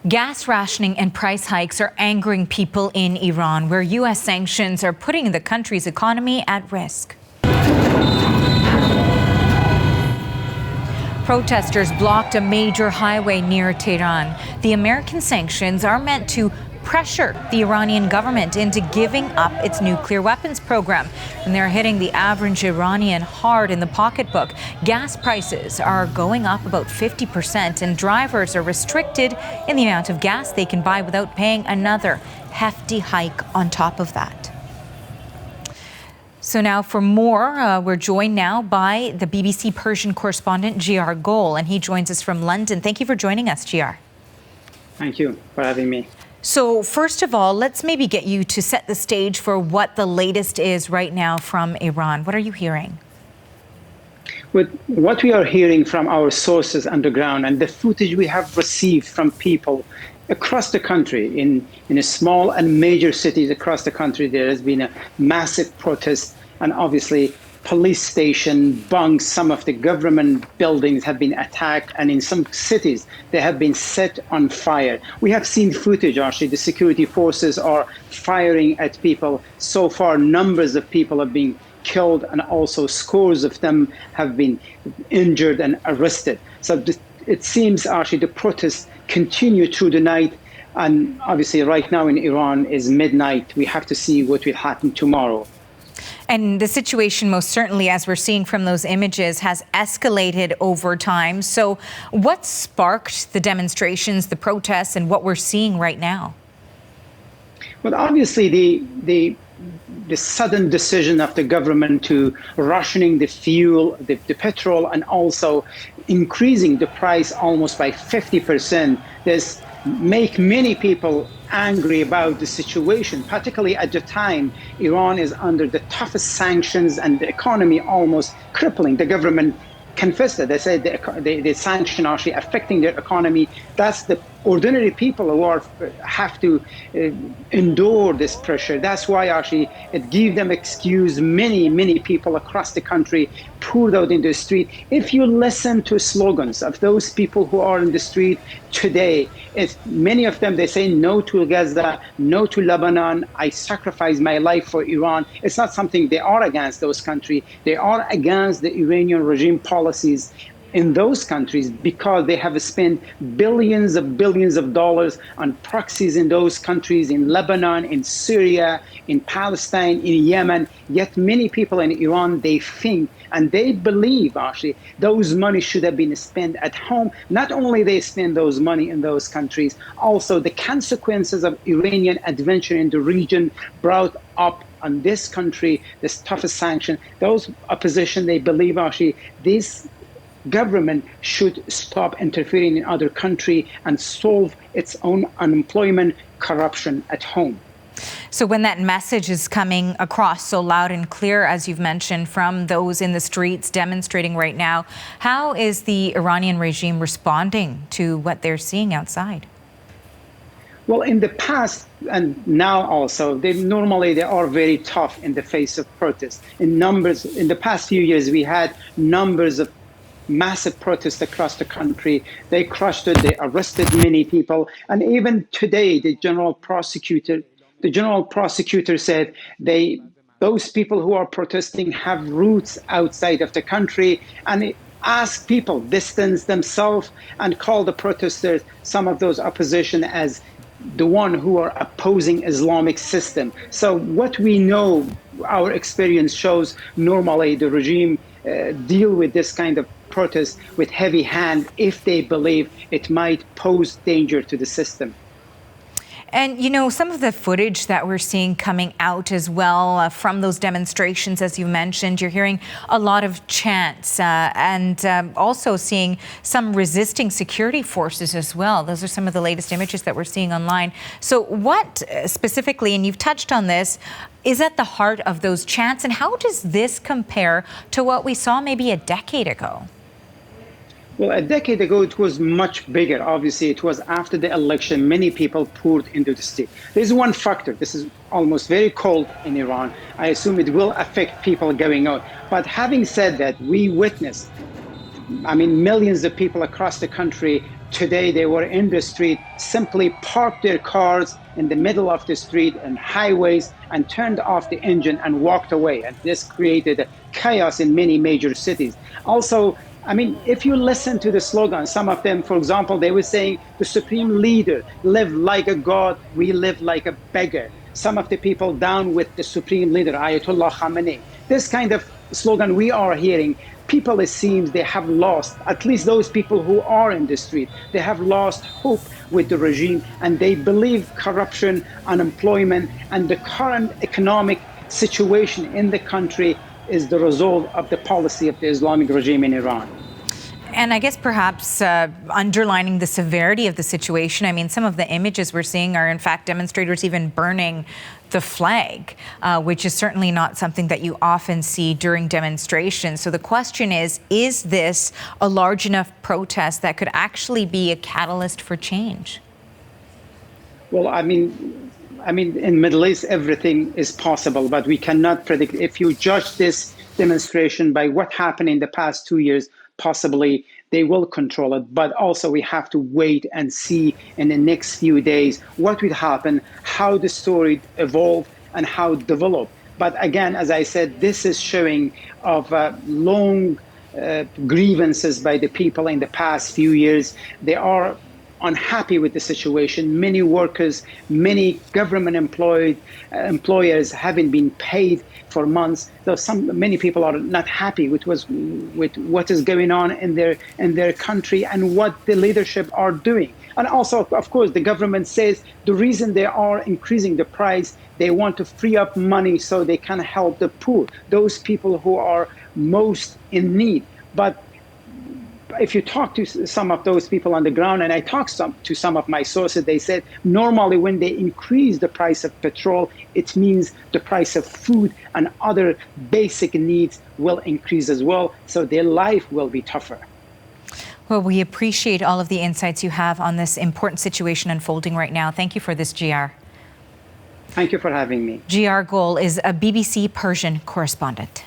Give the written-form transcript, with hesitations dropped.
Gas rationing and price hikes are angering people in Iran, where U.S. sanctions are putting the country's economy at risk. Protesters blocked a major highway near Tehran. The American sanctions are meant to pressure the Iranian government into giving up its nuclear weapons program. And they're hitting the average Iranian hard in the pocketbook. Gas prices are going up about 50%, and drivers are restricted in the amount of gas they can buy without paying another hefty hike on top of that. So now for more, we're joined now by the BBC Persian correspondent Jiyar Gol, and he joins us from London. Thank you for joining us, Jiyar. Thank you for having me. So first of all, let's maybe get you to set the stage for what the latest is right now from Iran. What are you hearing? With what we are hearing from our sources underground and the footage we have received from people across the country, in small and major cities across the country, there has been a massive protest, and obviously police station, bunks, some of the government buildings have been attacked, and in some cities they have been set on fire. We have seen footage, actually, the security forces are firing at people. So far, numbers of people have been killed, and also scores of them have been injured and arrested. So it seems, actually, the protests continue through the night, and obviously right now in Iran is midnight. We have to see what will happen tomorrow. And the situation, most certainly, as we're seeing from those images, has escalated over time. So what sparked the demonstrations, the protests, and what we're seeing right now? Well, obviously, the sudden decision of the government to rationing the fuel, the petrol, and also increasing the price almost by 50%, this make many people angry about the situation, particularly at the time Iran is under the toughest sanctions and the economy almost crippling. The government confessed that. They said the sanction actually affecting their economy. That's the ordinary people who have to endure this pressure. That's why actually it gives them excuse. Many people across the country poured out in the street. If you listen to slogans of those people who are in the street today, many of them, they say no to Gaza, no to Lebanon, I sacrifice my life for Iran. It's not something they are against those countries. They are against the Iranian regime policies in those countries because they have spent billions of dollars on proxies in those countries, in Lebanon, in Syria, in Palestine, in Yemen. Yet many people in Iran, they think and they believe actually those money should have been spent at home. Not only they spend those money in those countries, also the consequences of Iranian adventure in the region brought up on this country, this toughest sanction. Those opposition, they believe actually this government should stop interfering in other country and solve its own unemployment, corruption at home. So when that message is coming across so loud and clear, as you've mentioned, from those in the streets demonstrating right now, how is the Iranian regime responding to what they're seeing outside? Well, in the past and now also, they are very tough in the face of protests. In the past few years, we had numbers of massive protests across the country. They crushed it, they arrested many people. And even today, the general prosecutor said those people who are protesting have roots outside of the country, and asked people distance themselves and call the protesters, some of those opposition, as the one who are opposing Islamic system. So what we know, our experience shows, normally the regime deal with this kind of protest with heavy hand if they believe it might pose danger to the system. And, you know, some of the footage that we're seeing coming out as well from those demonstrations, as you mentioned, you're hearing a lot of chants and also seeing some resisting security forces as well. Those are some of the latest images that we're seeing online. So what specifically, and you've touched on this, is at the heart of those chants, and how does this compare to what we saw maybe a decade ago? Well, a decade ago, it was much bigger. Obviously, it was after the election, many people poured into the street. There's one factor. This is almost very cold in Iran. I assume it will affect people going out. But having said that, we witnessed, millions of people across the country today they were in the street, simply parked their cars in the middle of the street and highways and turned off the engine and walked away. And this created chaos in many major cities. Also, I mean, if you listen to the slogans, some of them, for example, they were saying the supreme leader lived like a god, we live like a beggar. Some of the people down with the supreme leader, Ayatollah Khamenei. This kind of slogan we are hearing, people, it seems, they have lost, at least those people who are in the street, they have lost hope with the regime, and they believe corruption, unemployment, and the current economic situation in the country is the result of the policy of the Islamic regime in Iran. And I guess perhaps underlining the severity of the situation, I mean, some of the images we're seeing are, in fact, demonstrators even burning the flag, which is certainly not something that you often see during demonstrations. So the question is this a large enough protest that could actually be a catalyst for change? Well, I mean, in Middle East, everything is possible, but we cannot predict. If you judge this demonstration by what happened in the past 2 years, possibly they will control it. But also we have to wait and see in the next few days what will happen, how the story evolved and how it developed. But again, as I said, this is showing of long grievances by the people in the past few years. They are unhappy with the situation. Many workers, many government employers haven't been paid for months. So many people are not happy with what is going on in their country and what the leadership are doing. And also, of course, the government says the reason they are increasing the price, they want to free up money so they can help the poor, those people who are most in need. But if you talk to some of those people on the ground, and I talked to some of my sources, they said normally when they increase the price of petrol, it means the price of food and other basic needs will increase as well. So their life will be tougher. Well, we appreciate all of the insights you have on this important situation unfolding right now. Thank you for this, Jiyar. Thank you for having me. Jiyar Gol is a BBC Persian correspondent.